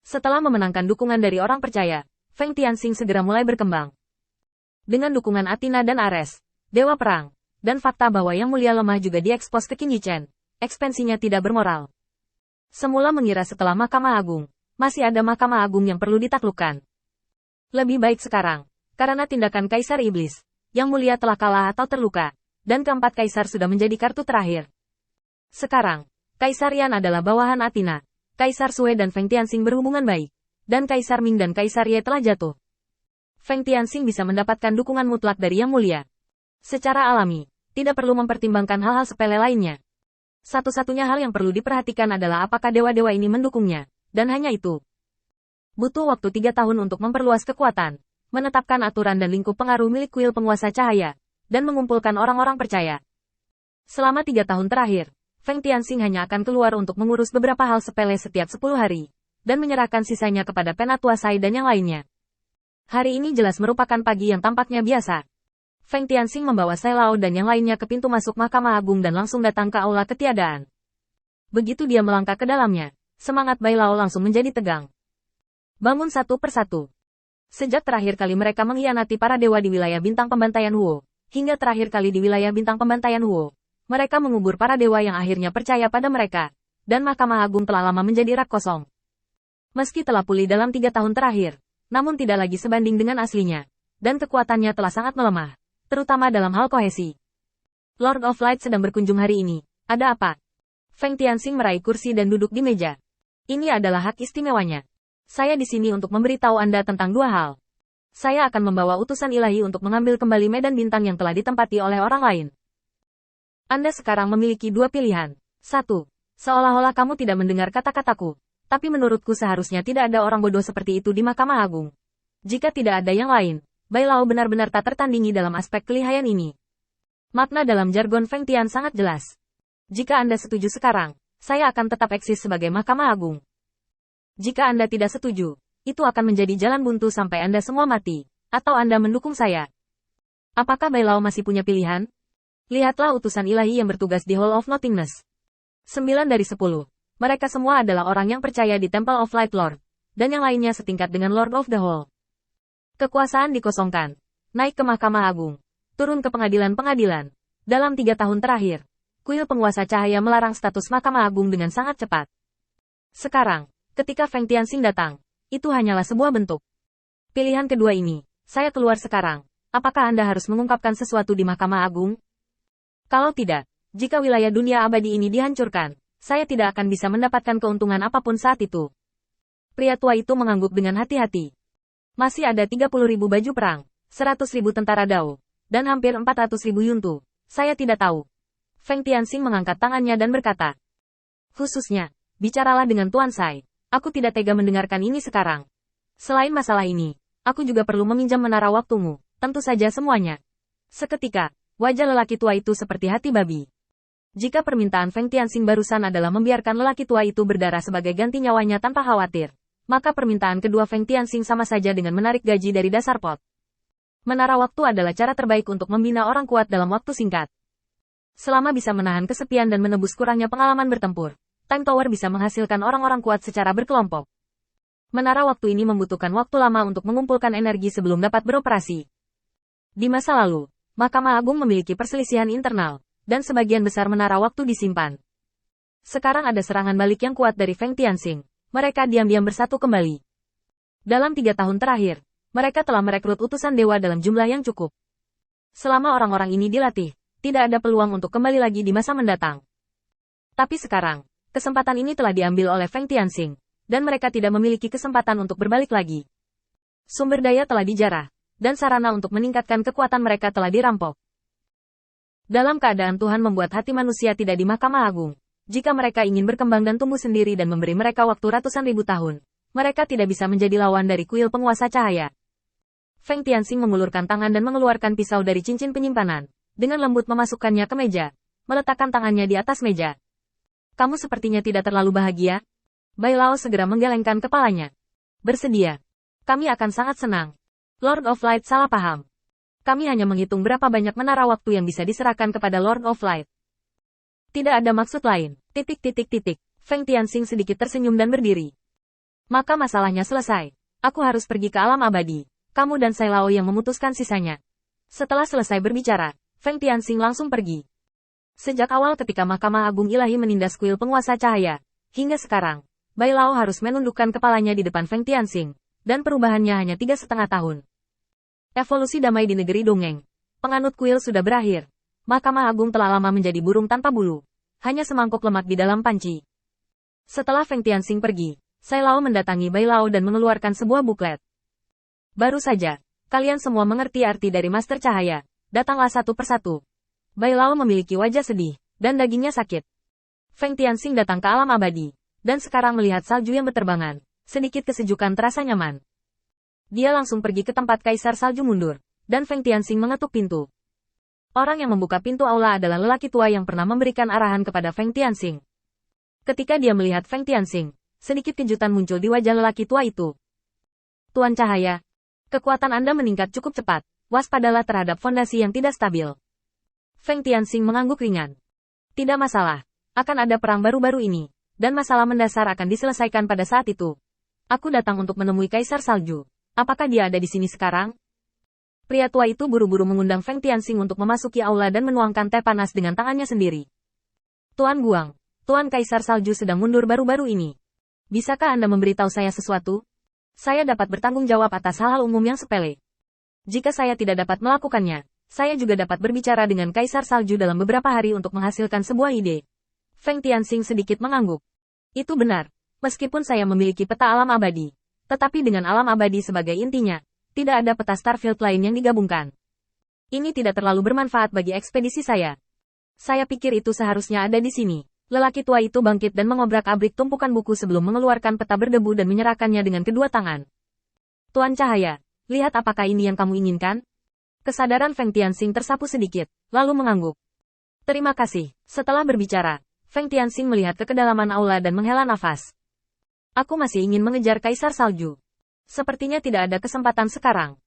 Setelah memenangkan dukungan dari orang percaya, Feng Tianxing segera mulai berkembang. Dengan dukungan Athena dan Ares, Dewa Perang, dan fakta bahwa Yang Mulia lemah juga diekspos ke Qin Yichen, ekspansinya tidak bermoral. Semula mengira setelah Mahkamah Agung, masih ada Mahkamah Agung yang perlu ditaklukkan. Lebih baik sekarang, karena tindakan Kaisar Iblis, Yang Mulia telah kalah atau terluka, dan keempat Kaisar sudah menjadi kartu terakhir. Sekarang, Kaisar Yan adalah bawahan Athena, Kaisar Sui dan Feng Tianxing berhubungan baik, dan Kaisar Ming dan Kaisar Ye telah jatuh. Feng Tianxing bisa mendapatkan dukungan mutlak dari Yang Mulia. Secara alami, tidak perlu mempertimbangkan hal-hal sepele lainnya. Satu-satunya hal yang perlu diperhatikan adalah apakah dewa-dewa ini mendukungnya, dan hanya itu. Butuh waktu 3 tahun untuk memperluas kekuatan, menetapkan aturan dan lingkup pengaruh milik kuil penguasa cahaya, dan mengumpulkan orang-orang percaya. Selama 3 tahun terakhir, Feng Tianxing hanya akan keluar untuk mengurus beberapa hal sepele setiap 10 hari, dan menyerahkan sisanya kepada Penatua Sai dan yang lainnya. Hari ini jelas merupakan pagi yang tampaknya biasa. Feng Tianxing membawa Sai Lao dan yang lainnya ke pintu masuk Mahkamah Agung dan langsung datang ke Aula Ketiadaan. Begitu dia melangkah ke dalamnya, semangat Bai Lao langsung menjadi tegang. Bangun satu persatu. Sejak terakhir kali mereka mengkhianati para dewa di wilayah bintang pembantaian Huo, hingga terakhir kali di wilayah bintang pembantaian Huo, mereka mengubur para dewa yang akhirnya percaya pada mereka, dan Mahkamah Agung telah lama menjadi rak kosong. Meski telah pulih dalam 3 tahun terakhir, namun tidak lagi sebanding dengan aslinya, dan kekuatannya telah sangat melemah, terutama dalam hal kohesi. Lord of Light sedang berkunjung hari ini, ada apa? Feng Tianxing meraih kursi dan duduk di meja. Ini adalah hak istimewanya. Saya di sini untuk memberitahu Anda tentang 2 hal. Saya akan membawa utusan ilahi untuk mengambil kembali medan bintang yang telah ditempati oleh orang lain. Anda sekarang memiliki 2 pilihan. 1. Seolah-olah kamu tidak mendengar kata-kataku, tapi menurutku seharusnya tidak ada orang bodoh seperti itu di Mahkamah Agung. Jika tidak ada yang lain, Bai Lao benar-benar tak tertandingi dalam aspek kelihayan ini. Makna dalam jargon Feng Tian sangat jelas. Jika Anda setuju sekarang, saya akan tetap eksis sebagai Mahkamah Agung. Jika Anda tidak setuju, itu akan menjadi jalan buntu sampai Anda semua mati, atau Anda mendukung saya. Apakah Bai Lao masih punya pilihan? Lihatlah utusan ilahi yang bertugas di Hall of Nothingness. 9 dari 10. Mereka semua adalah orang yang percaya di Temple of Light Lord, dan yang lainnya setingkat dengan Lord of the Hall. Kekuasaan dikosongkan, naik ke Mahkamah Agung, turun ke pengadilan-pengadilan. Dalam 3 tahun terakhir, kuil penguasa cahaya melarang status Mahkamah Agung dengan sangat cepat. Sekarang, ketika Feng Tianxing datang, itu hanyalah sebuah bentuk. Pilihan kedua ini, saya keluar sekarang. Apakah Anda harus mengungkapkan sesuatu di Mahkamah Agung? Kalau tidak, jika wilayah dunia abadi ini dihancurkan, saya tidak akan bisa mendapatkan keuntungan apapun saat itu. Pria tua itu mengangguk dengan hati-hati. Masih ada 30.000 baju perang, 100.000 tentara Dao, dan hampir 400.000 yuntu. Saya tidak tahu. Feng Tianxing mengangkat tangannya dan berkata, khususnya, bicaralah dengan Tuan Sai. Aku tidak tega mendengarkan ini sekarang. Selain masalah ini, aku juga perlu meminjam menara waktumu, tentu saja semuanya. Seketika, wajah lelaki tua itu seperti hati babi. Jika permintaan Feng Tianxing barusan adalah membiarkan lelaki tua itu berdarah sebagai ganti nyawanya tanpa khawatir, maka permintaan kedua Feng Tianxing sama saja dengan menarik gaji dari dasar pot. Menara waktu adalah cara terbaik untuk membina orang kuat dalam waktu singkat. Selama bisa menahan kesepian dan menebus kurangnya pengalaman bertempur, Time Tower bisa menghasilkan orang-orang kuat secara berkelompok. Menara waktu ini membutuhkan waktu lama untuk mengumpulkan energi sebelum dapat beroperasi. Di masa lalu, Mahkamah Agung memiliki perselisihan internal, dan sebagian besar menara waktu disimpan. Sekarang ada serangan balik yang kuat dari Feng Tianxing. Mereka diam-diam bersatu kembali. Dalam 3 tahun terakhir, mereka telah merekrut utusan dewa dalam jumlah yang cukup. Selama orang-orang ini dilatih, tidak ada peluang untuk kembali lagi di masa mendatang. Tapi sekarang, kesempatan ini telah diambil oleh Feng Tianxing, dan mereka tidak memiliki kesempatan untuk berbalik lagi. Sumber daya telah dijarah, dan sarana untuk meningkatkan kekuatan mereka telah dirampok. Dalam keadaan Tuhan membuat hati manusia tidak di Mahkamah Agung, jika mereka ingin berkembang dan tumbuh sendiri dan memberi mereka waktu ratusan ribu tahun, mereka tidak bisa menjadi lawan dari kuil penguasa cahaya. Feng Tianxing mengulurkan tangan dan mengeluarkan pisau dari cincin penyimpanan, dengan lembut memasukkannya ke meja, meletakkan tangannya di atas meja. Kamu sepertinya tidak terlalu bahagia? Bai Lao segera menggelengkan kepalanya. Bersedia. Kami akan sangat senang. Lord of Light salah paham. Kami hanya menghitung berapa banyak menara waktu yang bisa diserahkan kepada Lord of Light. Tidak ada maksud lain. Feng Tianxing sedikit tersenyum dan berdiri. Maka masalahnya selesai. Aku harus pergi ke alam abadi. Kamu dan Sai Lao yang memutuskan sisanya. Setelah selesai berbicara, Feng Tianxing langsung pergi. Sejak awal ketika Mahkamah Agung Ilahi menindas kuil penguasa cahaya, hingga sekarang, Bai Lao harus menundukkan kepalanya di depan Feng Tianxing, dan perubahannya hanya 3,5 tahun. Evolusi damai di negeri dongeng. Penganut kuil sudah berakhir. Mahkamah Agung telah lama menjadi burung tanpa bulu. Hanya semangkuk lemak di dalam panci. Setelah Feng Tianxing pergi, Sai Lao mendatangi Bai Lao dan mengeluarkan sebuah buklet. Baru saja, kalian semua mengerti arti dari Master Cahaya. Datanglah satu persatu. Bai Lao memiliki wajah sedih, dan dagingnya sakit. Feng Tianxing datang ke alam abadi, dan sekarang melihat salju yang berterbangan. Sedikit kesejukan terasa nyaman. Dia langsung pergi ke tempat Kaisar Salju mundur, dan Feng Tianxing mengetuk pintu. Orang yang membuka pintu aula adalah lelaki tua yang pernah memberikan arahan kepada Feng Tianxing. Ketika dia melihat Feng Tianxing, sedikit kejutan muncul di wajah lelaki tua itu. Tuan Cahaya, kekuatan Anda meningkat cukup cepat, waspadalah terhadap fondasi yang tidak stabil. Feng Tianxing mengangguk ringan. Tidak masalah, akan ada perang baru-baru ini, dan masalah mendasar akan diselesaikan pada saat itu. Aku datang untuk menemui Kaisar Salju. Apakah dia ada di sini sekarang? Pria tua itu buru-buru mengundang Feng Tianxing untuk memasuki aula dan menuangkan teh panas dengan tangannya sendiri. Tuan Guang, Tuan Kaisar Salju sedang mundur baru-baru ini. Bisakah Anda memberitahu saya sesuatu? Saya dapat bertanggung jawab atas hal-hal umum yang sepele. Jika saya tidak dapat melakukannya, saya juga dapat berbicara dengan Kaisar Salju dalam beberapa hari untuk menghasilkan sebuah ide. Feng Tianxing sedikit mengangguk. Itu benar, meskipun saya memiliki peta alam abadi. Tetapi dengan alam abadi sebagai intinya, tidak ada peta Starfield lain yang digabungkan. Ini tidak terlalu bermanfaat bagi ekspedisi saya. Saya pikir itu seharusnya ada di sini. Lelaki tua itu bangkit dan mengobrak-abrik tumpukan buku sebelum mengeluarkan peta berdebu dan menyerahkannya dengan kedua tangan. Tuan Cahaya, lihat apakah ini yang kamu inginkan? Kesadaran Feng Tianxing tersapu sedikit, lalu mengangguk. Terima kasih. Setelah berbicara, Feng Tianxing melihat ke kedalaman aula dan menghela nafas. Aku masih ingin mengejar Kaisar Salju. Sepertinya tidak ada kesempatan sekarang.